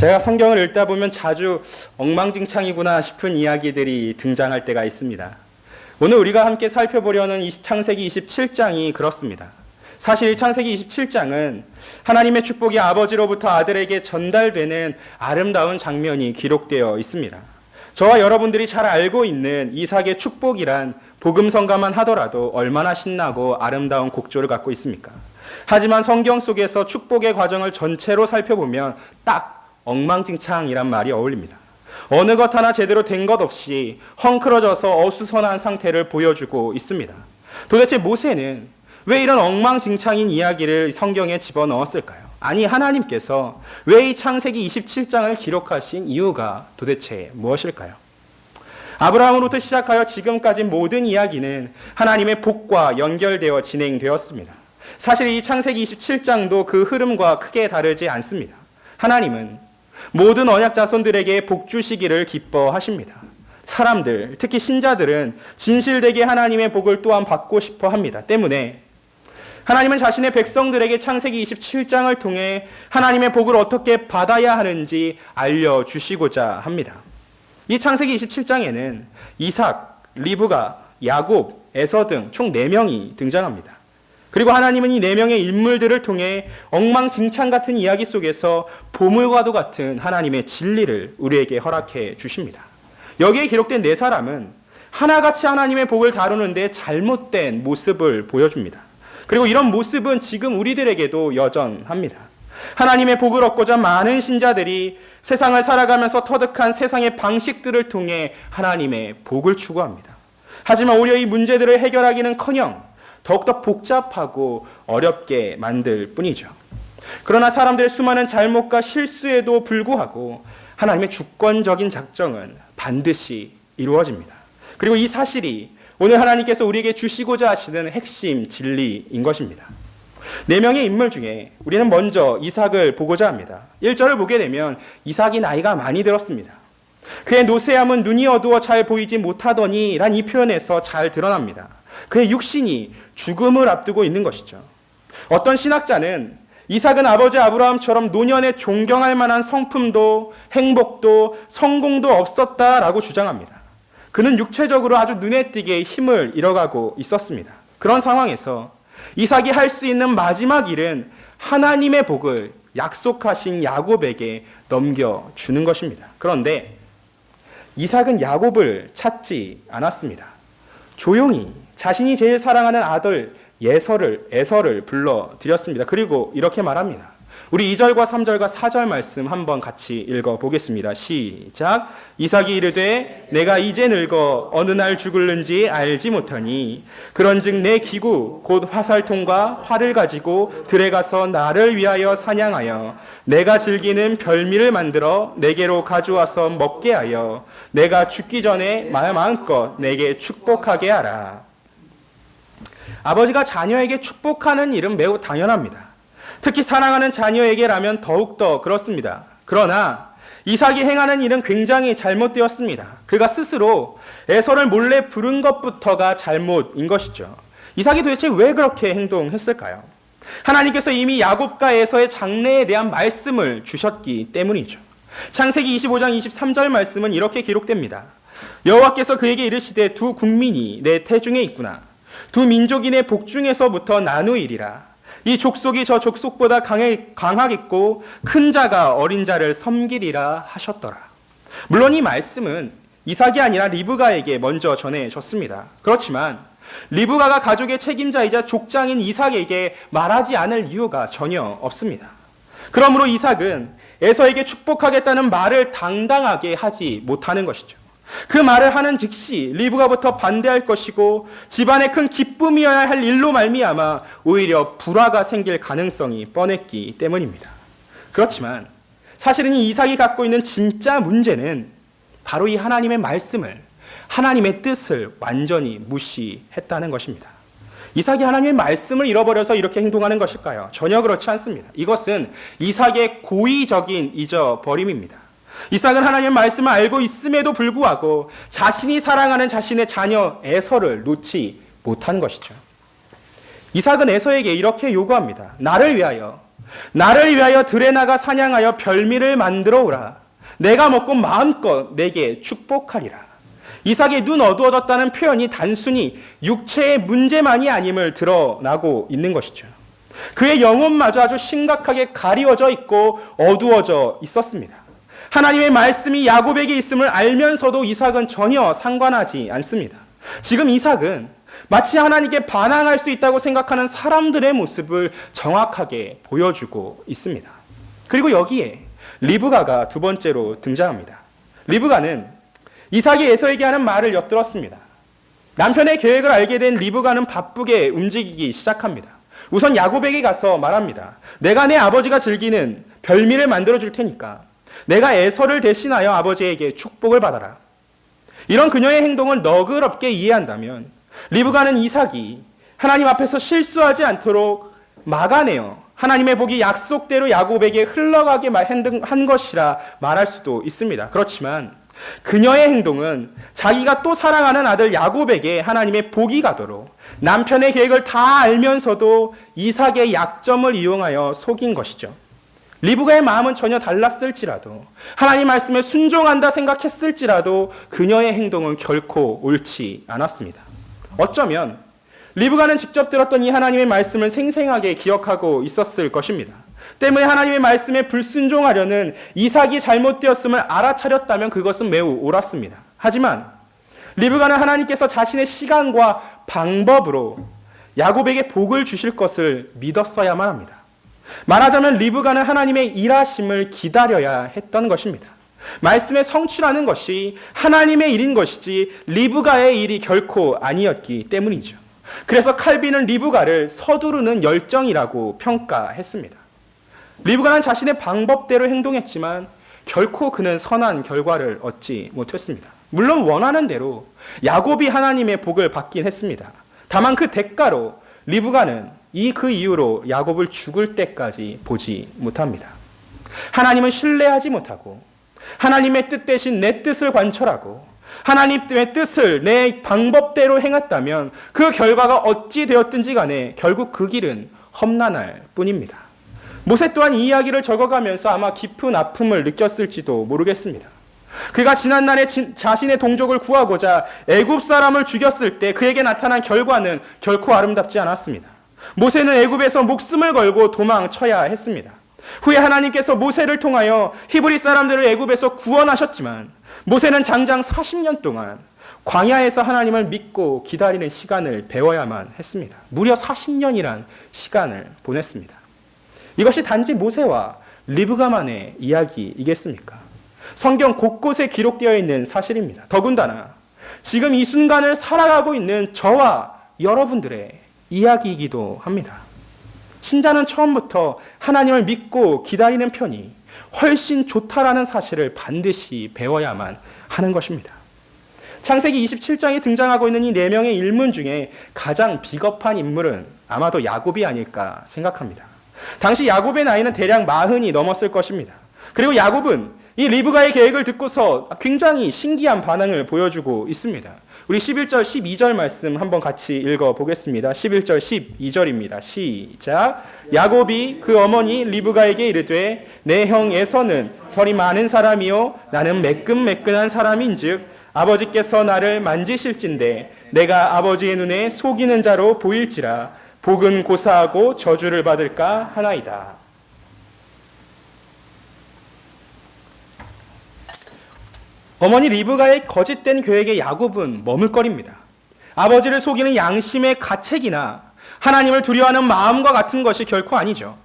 제가 성경을 읽다 보면 자주 엉망진창이구나 싶은 이야기들이 등장할 때가 있습니다. 오늘 우리가 함께 살펴보려는 이 창세기 27장이 그렇습니다. 사실 이 창세기 27장은 하나님의 축복이 아버지로부터 아들에게 전달되는 아름다운 장면이 기록되어 있습니다. 저와 여러분들이 잘 알고 있는 이삭의 축복이란 복음성가만 하더라도 얼마나 신나고 아름다운 곡조를 갖고 있습니까? 하지만 성경 속에서 축복의 과정을 전체로 살펴보면 딱 엉망진창이란 말이 어울립니다. 어느 것 하나 제대로 된 것 없이 헝클어져서 어수선한 상태를 보여주고 있습니다. 도대체 모세는 왜 이런 엉망진창인 이야기를 성경에 집어넣었을까요? 아니, 하나님께서 왜 이 창세기 27장을 기록하신 이유가 도대체 무엇일까요? 아브라함으로부터 시작하여 지금까지 모든 이야기는 하나님의 복과 연결되어 진행되었습니다. 사실 이 창세기 27장도 그 흐름과 크게 다르지 않습니다. 하나님은 모든 언약 자손들에게 복 주시기를 기뻐하십니다. 사람들, 특히 신자들은 진실되게 하나님의 복을 또한 받고 싶어 합니다. 때문에 하나님은 자신의 백성들에게 창세기 27장을 통해 하나님의 복을 어떻게 받아야 하는지 알려주시고자 합니다. 이 창세기 27장에는 이삭, 리브가, 야곱, 에서 등 총 4명이 등장합니다. 그리고 하나님은 이 4명의 인물들을 통해 엉망진창 같은 이야기 속에서 보물과도 같은 하나님의 진리를 우리에게 허락해 주십니다. 여기에 기록된 4사람은 하나같이 하나님의 복을 다루는데 잘못된 모습을 보여줍니다. 그리고 이런 모습은 지금 우리들에게도 여전합니다. 하나님의 복을 얻고자 많은 신자들이 세상을 살아가면서 터득한 세상의 방식들을 통해 하나님의 복을 추구합니다. 하지만 오히려 이 문제들을 해결하기는커녕 더욱더 복잡하고 어렵게 만들 뿐이죠. 그러나 사람들의 수많은 잘못과 실수에도 불구하고 하나님의 주권적인 작정은 반드시 이루어집니다. 그리고 이 사실이 오늘 하나님께서 우리에게 주시고자 하시는 핵심 진리인 것입니다. 4명의 인물 중에 우리는 먼저 이삭을 보고자 합니다. 1절을 보게 되면 이삭이 나이가 많이 들었습니다. 그의 노쇠함은 눈이 어두워 잘 보이지 못하더니 란 이 표현에서 잘 드러납니다. 그의 육신이 죽음을 앞두고 있는 것이죠. 어떤 신학자는 이삭은 아버지 아브라함처럼 노년에 존경할 만한 성품도 행복도 성공도 없었다라고 주장합니다. 그는 육체적으로 아주 눈에 띄게 힘을 잃어가고 있었습니다. 그런 상황에서 이삭이 할 수 있는 마지막 일은 하나님의 복을 약속하신 야곱에게 넘겨주는 것입니다. 그런데 이삭은 야곱을 찾지 않았습니다. 조용히 자신이 제일 사랑하는 아들 에서를 불러드렸습니다. 그리고 이렇게 말합니다. 우리 2절과 3절과 4절 말씀 한번 같이 읽어보겠습니다. 시작. 이삭이 이르되 내가 이제 늙어 어느 날 죽을는지 알지 못하니 그런즉 내 기구 곧 화살통과 활을 가지고 들에 가서 나를 위하여 사냥하여 내가 즐기는 별미를 만들어 내게로 가져와서 먹게 하여 내가 죽기 전에 마음껏 내게 축복하게 하라. 아버지가 자녀에게 축복하는 일은 매우 당연합니다. 특히 사랑하는 자녀에게라면 더욱더 그렇습니다. 그러나 이삭이 행하는 일은 굉장히 잘못되었습니다. 그가 스스로 에서를 몰래 부른 것부터가 잘못인 것이죠. 이삭이 도대체 왜 그렇게 행동했을까요? 하나님께서 이미 야곱과 에서의 장래에 대한 말씀을 주셨기 때문이죠. 창세기 25장 23절 말씀은 이렇게 기록됩니다. 여호와께서 그에게 이르시되 두 국민이 내 태중에 있구나. 두 민족이 내 복중에서부터 나누이리라. 이 족속이 저 족속보다 강하겠고 큰 자가 어린 자를 섬기리라 하셨더라. 물론 이 말씀은 이삭이 아니라 리브가에게 먼저 전해졌습니다. 그렇지만 리브가가 가족의 책임자이자 족장인 이삭에게 말하지 않을 이유가 전혀 없습니다. 그러므로 이삭은 에서에게 축복하겠다는 말을 당당하게 하지 못하는 것이죠. 그 말을 하는 즉시 리브가부터 반대할 것이고 집안의 큰 기쁨이어야 할 일로 말미암아 오히려 불화가 생길 가능성이 뻔했기 때문입니다. 그렇지만 사실은 이 이삭이 갖고 있는 진짜 문제는 바로 이 하나님의 말씀을, 하나님의 뜻을 완전히 무시했다는 것입니다. 이삭이 하나님의 말씀을 잃어버려서 이렇게 행동하는 것일까요? 전혀 그렇지 않습니다. 이것은 이삭의 고의적인 잊어버림입니다. 이삭은 하나님의 말씀을 알고 있음에도 불구하고 자신이 사랑하는 자신의 자녀 에서를 놓지 못한 것이죠. 이삭은 에서에게 이렇게 요구합니다. 나를 위하여 나를 위하여 들에 나가 사냥하여 별미를 만들어 오라. 내가 먹고 마음껏 내게 축복하리라. 이삭의 눈 어두워졌다는 표현이 단순히 육체의 문제만이 아님을 드러나고 있는 것이죠. 그의 영혼마저 아주 심각하게 가리워져 있고 어두워져 있었습니다. 하나님의 말씀이 야곱에게 있음을 알면서도 이삭은 전혀 상관하지 않습니다. 지금 이삭은 마치 하나님께 반항할 수 있다고 생각하는 사람들의 모습을 정확하게 보여주고 있습니다. 그리고 여기에 리브가가 두 번째로 등장합니다. 리브가는 이삭이 에서에게 하는 말을 엿들었습니다. 남편의 계획을 알게 된 리브가는 바쁘게 움직이기 시작합니다. 우선 야곱에게 가서 말합니다. 내가 내 아버지가 즐기는 별미를 만들어 줄 테니까 내가 에서를 대신하여 아버지에게 축복을 받아라. 이런 그녀의 행동을 너그럽게 이해한다면 리브가는 이삭이 하나님 앞에서 실수하지 않도록 막아내어 하나님의 복이 약속대로 야곱에게 흘러가게 한 것이라 말할 수도 있습니다. 그렇지만 그녀의 행동은 자기가 또 사랑하는 아들 야곱에게 하나님의 복이 가도록 남편의 계획을 다 알면서도 이삭의 약점을 이용하여 속인 것이죠. 리브가의 마음은 전혀 달랐을지라도 하나님 말씀에 순종한다 생각했을지라도 그녀의 행동은 결코 옳지 않았습니다. 어쩌면 리브가는 직접 들었던 이 하나님의 말씀을 생생하게 기억하고 있었을 것입니다. 때문에 하나님의 말씀에 불순종하려는 이삭이 잘못되었음을 알아차렸다면 그것은 매우 옳았습니다. 하지만 리브가는 하나님께서 자신의 시간과 방법으로 야곱에게 복을 주실 것을 믿었어야만 합니다. 말하자면 리브가는 하나님의 일하심을 기다려야 했던 것입니다. 말씀의 성취라는 것이 하나님의 일인 것이지 리브가의 일이 결코 아니었기 때문이죠. 그래서 칼빈은 리브가를 서두르는 열정이라고 평가했습니다. 리브가는 자신의 방법대로 행동했지만 결코 그는 선한 결과를 얻지 못했습니다. 물론 원하는 대로 야곱이 하나님의 복을 받긴 했습니다. 다만 그 대가로 리브가는 그 이후로 야곱을 죽을 때까지 보지 못합니다. 하나님은 신뢰하지 못하고 하나님의 뜻 대신 내 뜻을 관철하고 하나님의 뜻을 내 방법대로 행했다면 그 결과가 어찌 되었든지 간에 결국 그 길은 험난할 뿐입니다. 모세 또한 이 이야기를 적어가면서 아마 깊은 아픔을 느꼈을지도 모르겠습니다. 그가 지난날에 자신의 동족을 구하고자 애굽 사람을 죽였을 때 그에게 나타난 결과는 결코 아름답지 않았습니다. 모세는 애굽에서 목숨을 걸고 도망쳐야 했습니다. 후에 하나님께서 모세를 통하여 히브리 사람들을 애굽에서 구원하셨지만 모세는 장장 40년 동안 광야에서 하나님을 믿고 기다리는 시간을 배워야만 했습니다. 무려 40년이란 시간을 보냈습니다. 이것이 단지 모세와 리브가만의 이야기이겠습니까? 성경 곳곳에 기록되어 있는 사실입니다. 더군다나 지금 이 순간을 살아가고 있는 저와 여러분들의 이야기이기도 합니다. 신자는 처음부터 하나님을 믿고 기다리는 편이 훨씬 좋다라는 사실을 반드시 배워야만 하는 것입니다. 창세기 27장에 등장하고 있는 이 4명의 일문 중에 가장 비겁한 인물은 아마도 야곱이 아닐까 생각합니다. 당시 야곱의 나이는 대략 40이 넘었을 것입니다. 그리고 야곱은 이 리브가의 계획을 듣고서 굉장히 신기한 반응을 보여주고 있습니다. 우리 11절, 12절 말씀 한번 같이 읽어보겠습니다. 11절, 12절입니다. 시작. 야곱이 그 어머니 리브가에게 이르되 내 형 에서는 털이 많은 사람이요 나는 매끈매끈한 사람인즉 아버지께서 나를 만지실진데 내가 아버지의 눈에 속이는 자로 보일지라 복은 고사하고 저주를 받을까 하나이다. 어머니 리브가의 거짓된 계획에 야곱은 머물거립니다. 아버지를 속이는 양심의 가책이나 하나님을 두려워하는 마음과 같은 것이 결코 아니죠.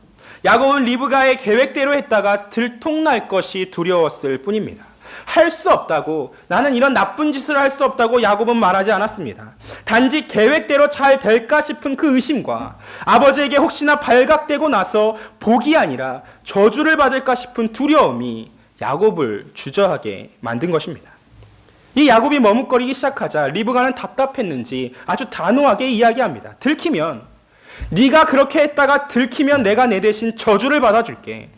야곱은 리브가의 계획대로 했다가 들통날 것이 두려웠을 뿐입니다. 할 수 없다고, 나는 이런 나쁜 짓을 할 수 없다고 야곱은 말하지 않았습니다. 단지 계획대로 잘 될까 싶은 그 의심과 아버지에게 혹시나 발각되고 나서 복이 아니라 저주를 받을까 싶은 두려움이 야곱을 주저하게 만든 것입니다. 이 야곱이 머뭇거리기 시작하자 리브가는 답답했는지 아주 단호하게 이야기합니다. 들키면, 네가 그렇게 했다가 들키면 내가 내 대신 저주를 받아줄게.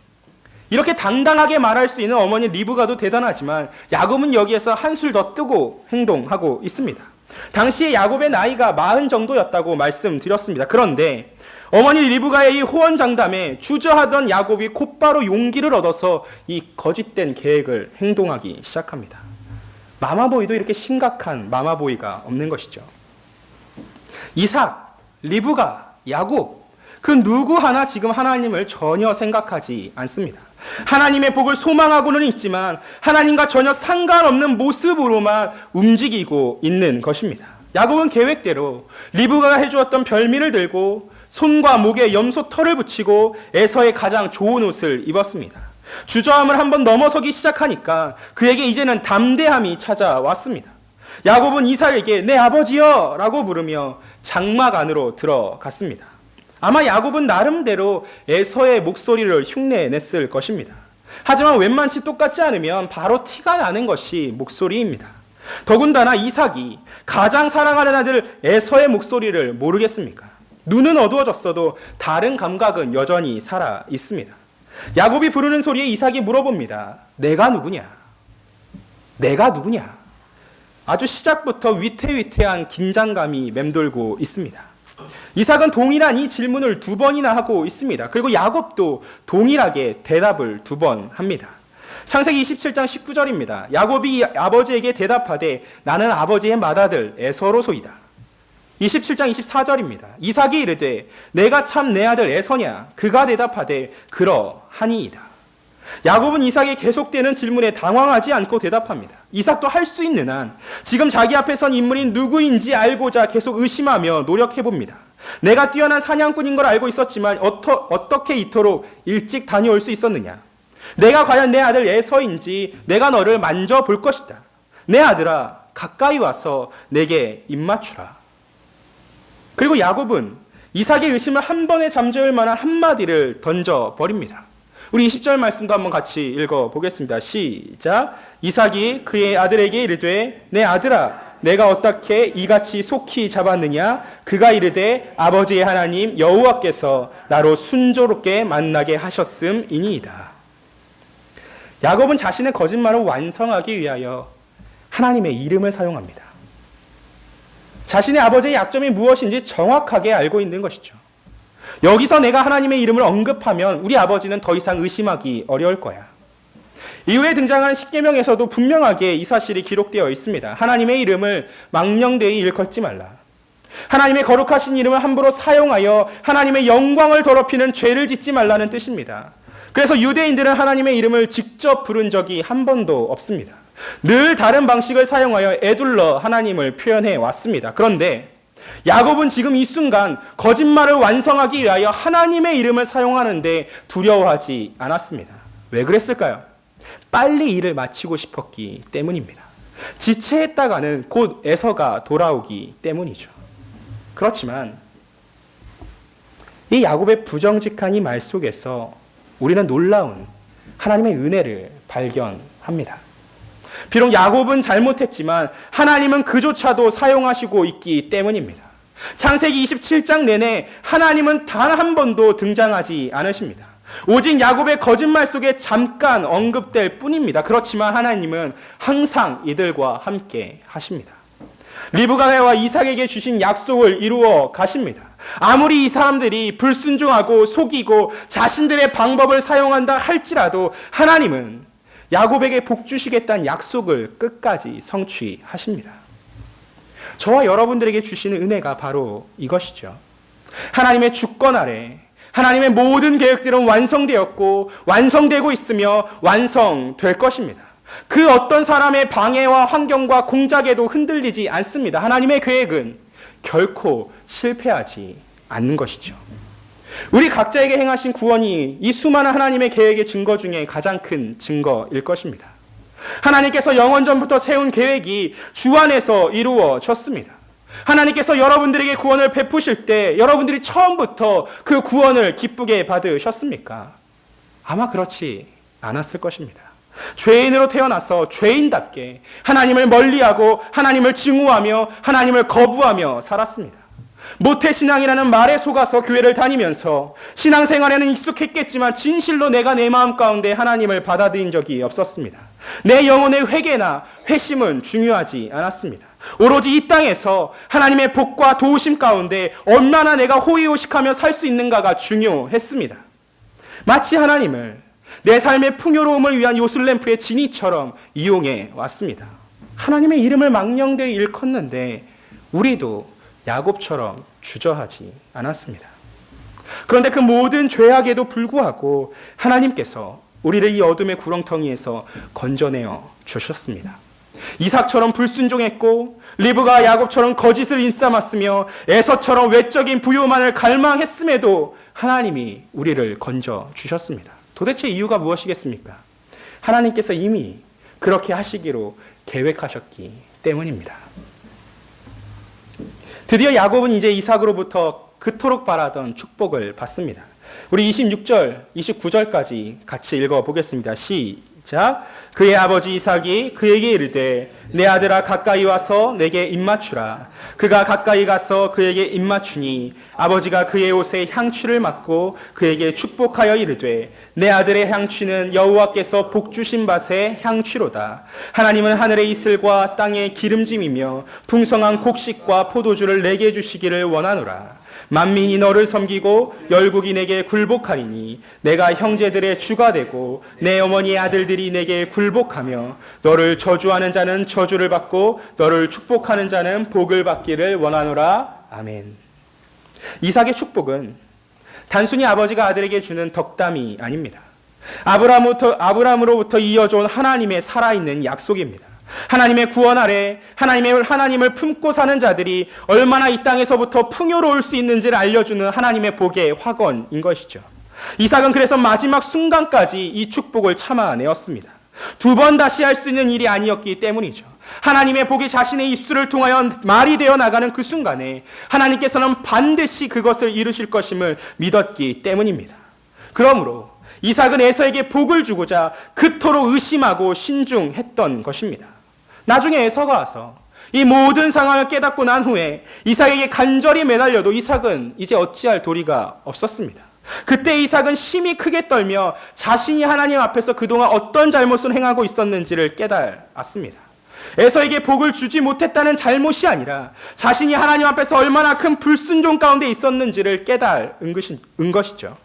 이렇게 당당하게 말할 수 있는 어머니 리브가도 대단하지만 야곱은 여기에서 한술 더 뜨고 행동하고 있습니다. 당시에 야곱의 나이가 40 정도였다고 말씀드렸습니다. 그런데 어머니 리브가의 이 호언장담에 주저하던 야곱이 곧바로 용기를 얻어서 이 거짓된 계획을 행동하기 시작합니다. 마마보이도 이렇게 심각한 마마보이가 없는 것이죠. 이삭, 리브가, 야곱, 그 누구 하나 지금 하나님을 전혀 생각하지 않습니다. 하나님의 복을 소망하고는 있지만 하나님과 전혀 상관없는 모습으로만 움직이고 있는 것입니다. 야곱은 계획대로 리브가가 해주었던 별미를 들고 손과 목에 염소 털을 붙이고 에서의 가장 좋은 옷을 입었습니다. 주저함을 한번 넘어서기 시작하니까 그에게 이제는 담대함이 찾아왔습니다. 야곱은 이삭에게 내 아버지여 라고 부르며 장막 안으로 들어갔습니다. 아마 야곱은 나름대로 에서의 목소리를 흉내냈을 것입니다. 하지만 웬만치 똑같지 않으면 바로 티가 나는 것이 목소리입니다. 더군다나 이삭이 가장 사랑하는 아들 에서의 목소리를 모르겠습니까? 눈은 어두워졌어도 다른 감각은 여전히 살아 있습니다. 야곱이 부르는 소리에 이삭이 물어봅니다. 내가 누구냐? 내가 누구냐? 아주 시작부터 위태위태한 긴장감이 맴돌고 있습니다. 이삭은 동일한 이 질문을 2번이나 하고 있습니다. 그리고 야곱도 동일하게 대답을 2번 합니다. 창세기 27장 19절입니다. 야곱이 아버지에게 대답하되 나는 아버지의 맏아들 에서로소이다. 27장 24절입니다. 이삭이 이르되 내가 참 내 아들 에서냐? 그가 대답하되 그러하니이다. 야곱은 이삭의 계속되는 질문에 당황하지 않고 대답합니다. 이삭도 할 수 있는 한 지금 자기 앞에 선 인물이 누구인지 알고자 계속 의심하며 노력해봅니다. 내가 뛰어난 사냥꾼인 걸 알고 있었지만 어떻게 이토록 일찍 다녀올 수 있었느냐? 내가 과연 내 아들 에서인지 내가 너를 만져볼 것이다. 내 아들아 가까이 와서 내게 입맞추라. 그리고 야곱은 이삭의 의심을 한 번에 잠재울 만한 한마디를 던져버립니다. 우리 20절 말씀도 한번 같이 읽어보겠습니다. 시작. 이삭이 그의 아들에게 이르되 내 아들아 내가 어떻게 이같이 속히 잡았느냐? 그가 이르되 아버지의 하나님 여호와께서 나로 순조롭게 만나게 하셨음이니이다. 야곱은 자신의 거짓말을 완성하기 위하여 하나님의 이름을 사용합니다. 자신의 아버지의 약점이 무엇인지 정확하게 알고 있는 것이죠. 여기서 내가 하나님의 이름을 언급하면 우리 아버지는 더 이상 의심하기 어려울 거야. 이후에 등장하는 십계명에서도 분명하게 이 사실이 기록되어 있습니다. 하나님의 이름을 망령되이 일컫지 말라. 하나님의 거룩하신 이름을 함부로 사용하여 하나님의 영광을 더럽히는 죄를 짓지 말라는 뜻입니다. 그래서 유대인들은 하나님의 이름을 직접 부른 적이 한 번도 없습니다. 늘 다른 방식을 사용하여 에둘러 하나님을 표현해 왔습니다. 그런데 야곱은 지금 이 순간 거짓말을 완성하기 위하여 하나님의 이름을 사용하는데 두려워하지 않았습니다. 왜 그랬을까요? 빨리 일을 마치고 싶었기 때문입니다. 지체했다가는 곧 에서가 돌아오기 때문이죠. 그렇지만 이 야곱의 부정직한 이 말 속에서 우리는 놀라운 하나님의 은혜를 발견합니다. 비록 야곱은 잘못했지만 하나님은 그조차도 사용하시고 있기 때문입니다. 창세기 27장 내내 하나님은 단 한 번도 등장하지 않으십니다. 오직 야곱의 거짓말 속에 잠깐 언급될 뿐입니다. 그렇지만 하나님은 항상 이들과 함께 하십니다. 리브가와 이삭에게 주신 약속을 이루어 가십니다. 아무리 이 사람들이 불순종하고 속이고 자신들의 방법을 사용한다 할지라도 하나님은 야곱에게 복 주시겠다는 약속을 끝까지 성취하십니다. 저와 여러분들에게 주시는 은혜가 바로 이것이죠. 하나님의 주권 아래 하나님의 모든 계획들은 완성되었고 완성되고 있으며 완성될 것입니다. 그 어떤 사람의 방해와 환경과 공작에도 흔들리지 않습니다. 하나님의 계획은 결코 실패하지 않는 것이죠. 우리 각자에게 행하신 구원이 이 수많은 하나님의 계획의 증거 중에 가장 큰 증거일 것입니다. 하나님께서 영원 전부터 세운 계획이 주 안에서 이루어졌습니다. 하나님께서 여러분들에게 구원을 베푸실 때 여러분들이 처음부터 그 구원을 기쁘게 받으셨습니까? 아마 그렇지 않았을 것입니다. 죄인으로 태어나서 죄인답게 하나님을 멀리하고 하나님을 증오하며 하나님을 거부하며 살았습니다. 모태신앙이라는 말에 속아서 교회를 다니면서 신앙생활에는 익숙했겠지만 진실로 내가 내 마음 가운데 하나님을 받아들인 적이 없었습니다. 내 영혼의 회개나 회심은 중요하지 않았습니다. 오로지 이 땅에서 하나님의 복과 도우심 가운데 얼마나 내가 호의호식하며 살 수 있는가가 중요했습니다. 마치 하나님을 내 삶의 풍요로움을 위한 요술램프의 진이처럼 이용해 왔습니다. 하나님의 이름을 망령되이 일컫는데 우리도 야곱처럼 주저하지 않았습니다. 그런데 그 모든 죄악에도 불구하고 하나님께서 우리를 이 어둠의 구렁텅이에서 건져내어 주셨습니다. 이삭처럼 불순종했고 리브가 야곱처럼 거짓을 일삼았으며 에서처럼 외적인 부요만을 갈망했음에도 하나님이 우리를 건져 주셨습니다. 도대체 이유가 무엇이겠습니까? 하나님께서 이미 그렇게 하시기로 계획하셨기 때문입니다. 드디어 야곱은 이제 이삭으로부터 그토록 바라던 축복을 받습니다. 우리 26절, 29절까지 같이 읽어보겠습니다. 시작. 그의 아버지 이삭이 그에게 이르되 내 아들아 가까이 와서 내게 입맞추라. 그가 가까이 가서 그에게 입맞추니 아버지가 그의 옷에 향취를 맡고 그에게 축복하여 이르되 내 아들의 향취는 여호와께서 복주신 밭의 향취로다. 하나님은 하늘의 이슬과 땅의 기름짐이며 풍성한 곡식과 포도주를 내게 주시기를 원하노라. 만민이 너를 섬기고 열국이 내게 굴복하리니 내가 형제들의 주가 되고 내 어머니의 아들들이 내게 굴복하며 너를 저주하는 자는 저주를 받고 너를 축복하는 자는 복을 받기를 원하노라. 아멘. 이삭의 축복은 단순히 아버지가 아들에게 주는 덕담이 아닙니다. 아브라함으로부터 이어져온 하나님의 살아있는 약속입니다. 하나님의 구원 아래 하나님을 품고 사는 자들이 얼마나 이 땅에서부터 풍요로울 수 있는지를 알려주는 하나님의 복의 확언인 것이죠. 이삭은 그래서 마지막 순간까지 이 축복을 참아내었습니다. 두 번 다시 할 수 있는 일이 아니었기 때문이죠. 하나님의 복이 자신의 입술을 통하여 말이 되어 나가는 그 순간에 하나님께서는 반드시 그것을 이루실 것임을 믿었기 때문입니다. 그러므로 이삭은 에서에게 복을 주고자 그토록 의심하고 신중했던 것입니다. 나중에 에서가 와서 이 모든 상황을 깨닫고 난 후에 이삭에게 간절히 매달려도 이삭은 이제 어찌할 도리가 없었습니다. 그때 이삭은 심히 크게 떨며 자신이 하나님 앞에서 그동안 어떤 잘못을 행하고 있었는지를 깨달았습니다. 에서에게 복을 주지 못했다는 잘못이 아니라 자신이 하나님 앞에서 얼마나 큰 불순종 가운데 있었는지를 깨달은 것이죠.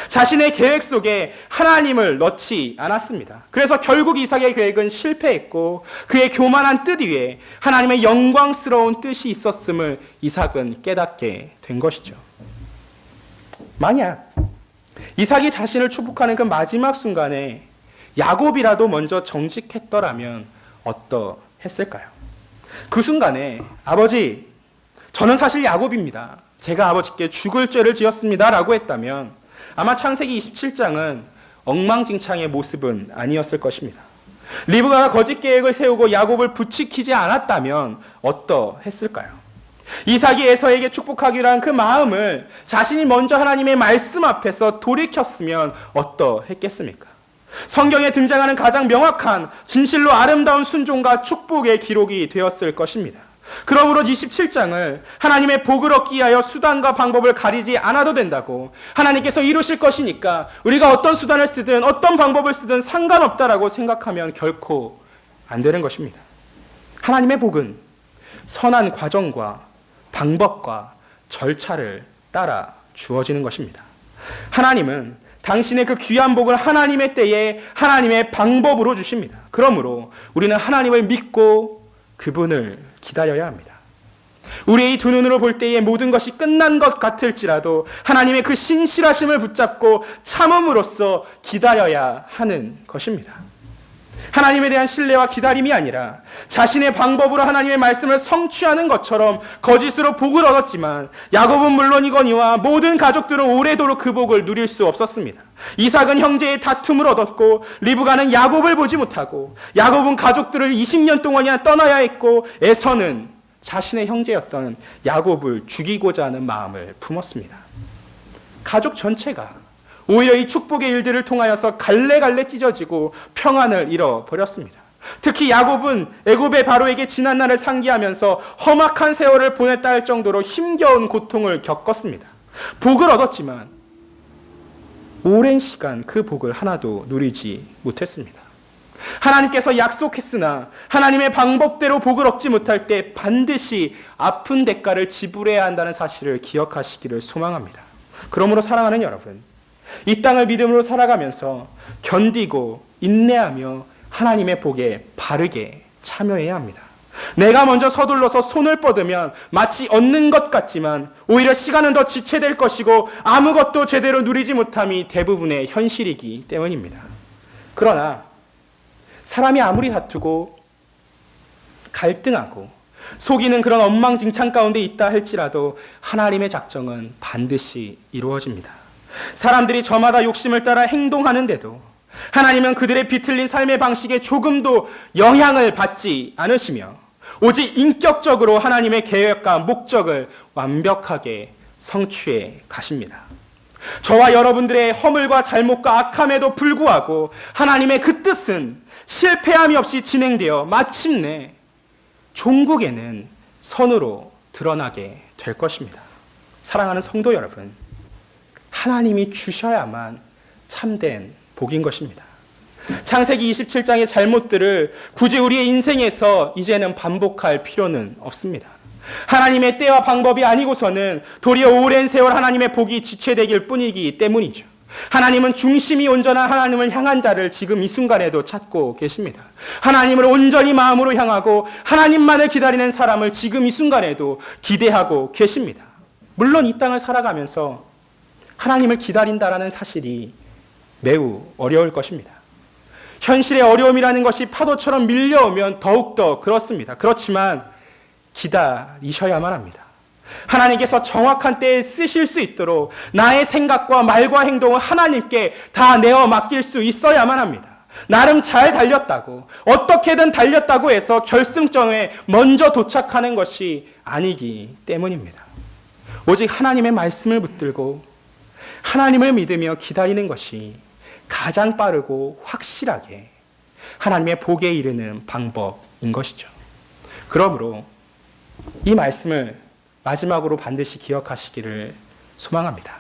자신의 계획 속에 하나님을 넣지 않았습니다. 그래서 결국 이삭의 계획은 실패했고 그의 교만한 뜻 위에 하나님의 영광스러운 뜻이 있었음을 이삭은 깨닫게 된 것이죠. 만약 이삭이 자신을 축복하는 그 마지막 순간에 야곱이라도 먼저 정직했더라면 어떠했을까요? 그 순간에 아버지, 저는 사실 야곱입니다. 제가 아버지께 죽을 죄를 지었습니다 라고 했다면 아마 창세기 27장은 엉망진창의 모습은 아니었을 것입니다. 리브가가 거짓 계획을 세우고 야곱을 부추기지 않았다면 어떠했을까요? 이삭이 에서에게 축복하기로 한 그 마음을 자신이 먼저 하나님의 말씀 앞에서 돌이켰으면 어떠했겠습니까? 성경에 등장하는 가장 명확한 진실로 아름다운 순종과 축복의 기록이 되었을 것입니다. 그러므로 27장을 하나님의 복을 얻기 위하여 수단과 방법을 가리지 않아도 된다고, 하나님께서 이루실 것이니까 우리가 어떤 수단을 쓰든 어떤 방법을 쓰든 상관없다라고 생각하면 결코 안 되는 것입니다. 하나님의 복은 선한 과정과 방법과 절차를 따라 주어지는 것입니다. 하나님은 당신의 그 귀한 복을 하나님의 때에 하나님의 방법으로 주십니다. 그러므로 우리는 하나님을 믿고 그분을 기다려야 합니다. 우리의 이 두 눈으로 볼 때에 모든 것이 끝난 것 같을지라도 하나님의 그 신실하심을 붙잡고 참음으로써 기다려야 하는 것입니다. 하나님에 대한 신뢰와 기다림이 아니라 자신의 방법으로 하나님의 말씀을 성취하는 것처럼 거짓으로 복을 얻었지만 야곱은 물론이거니와 모든 가족들은 오래도록 그 복을 누릴 수 없었습니다. 이삭은 형제의 다툼을 얻었고 리브가는 야곱을 보지 못하고 야곱은 가족들을 20년 동안이나 떠나야 했고 에서는 자신의 형제였던 야곱을 죽이고자 하는 마음을 품었습니다. 가족 전체가 오히려 이 축복의 일들을 통하여서 갈래갈래 찢어지고 평안을 잃어버렸습니다. 특히 야곱은 애굽의 바로에게 지난날을 상기하면서 험악한 세월을 보냈다 할 정도로 힘겨운 고통을 겪었습니다. 복을 얻었지만 오랜 시간 그 복을 하나도 누리지 못했습니다. 하나님께서 약속했으나 하나님의 방법대로 복을 얻지 못할 때 반드시 아픈 대가를 지불해야 한다는 사실을 기억하시기를 소망합니다. 그러므로 사랑하는 여러분, 이 땅을 믿음으로 살아가면서 견디고 인내하며 하나님의 복에 바르게 참여해야 합니다. 내가 먼저 서둘러서 손을 뻗으면 마치 얻는 것 같지만 오히려 시간은 더 지체될 것이고 아무것도 제대로 누리지 못함이 대부분의 현실이기 때문입니다. 그러나 사람이 아무리 다투고 갈등하고 속이는 그런 엉망진창 가운데 있다 할지라도 하나님의 작정은 반드시 이루어집니다. 사람들이 저마다 욕심을 따라 행동하는데도 하나님은 그들의 비틀린 삶의 방식에 조금도 영향을 받지 않으시며 오직 인격적으로 하나님의 계획과 목적을 완벽하게 성취해 가십니다. 저와 여러분들의 허물과 잘못과 악함에도 불구하고 하나님의 그 뜻은 실패함이 없이 진행되어 마침내 종국에는 선으로 드러나게 될 것입니다. 사랑하는 성도 여러분, 하나님이 주셔야만 참된 복인 것입니다. 창세기 27장의 잘못들을 굳이 우리의 인생에서 이제는 반복할 필요는 없습니다. 하나님의 때와 방법이 아니고서는 도리어 오랜 세월 하나님의 복이 지체되길 뿐이기 때문이죠. 하나님은 중심이 온전한 하나님을 향한 자를 지금 이 순간에도 찾고 계십니다. 하나님을 온전히 마음으로 향하고 하나님만을 기다리는 사람을 지금 이 순간에도 기대하고 계십니다. 물론 이 땅을 살아가면서 하나님을 기다린다라는 사실이 매우 어려울 것입니다. 현실의 어려움이라는 것이 파도처럼 밀려오면 더욱더 그렇습니다. 그렇지만 기다리셔야만 합니다. 하나님께서 정확한 때에 쓰실 수 있도록 나의 생각과 말과 행동을 하나님께 다 내어 맡길 수 있어야만 합니다. 나름 잘 달렸다고, 어떻게든 달렸다고 해서 결승점에 먼저 도착하는 것이 아니기 때문입니다. 오직 하나님의 말씀을 붙들고 하나님을 믿으며 기다리는 것이 가장 빠르고 확실하게 하나님의 복에 이르는 방법인 것이죠. 그러므로 이 말씀을 마지막으로 반드시 기억하시기를 소망합니다.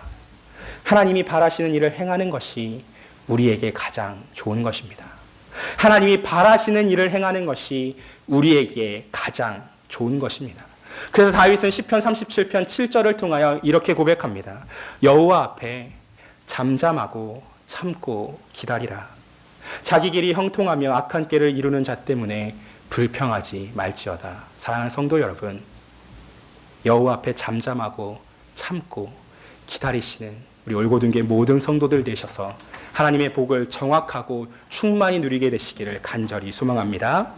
하나님이 바라시는 일을 행하는 것이 우리에게 가장 좋은 것입니다. 하나님이 바라시는 일을 행하는 것이 우리에게 가장 좋은 것입니다. 그래서 다윗은 시편 37편 7절을 통하여 이렇게 고백합니다. 여호와 앞에 잠잠하고 참고 기다리라. 자기 길이 형통하며 악한 꾀를 이루는 자 때문에 불평하지 말지어다. 사랑하는 성도 여러분, 여호와 앞에 잠잠하고 참고 기다리시는 우리 올고등교회 모든 성도들 되셔서 하나님의 복을 정확하고 충만히 누리게 되시기를 간절히 소망합니다.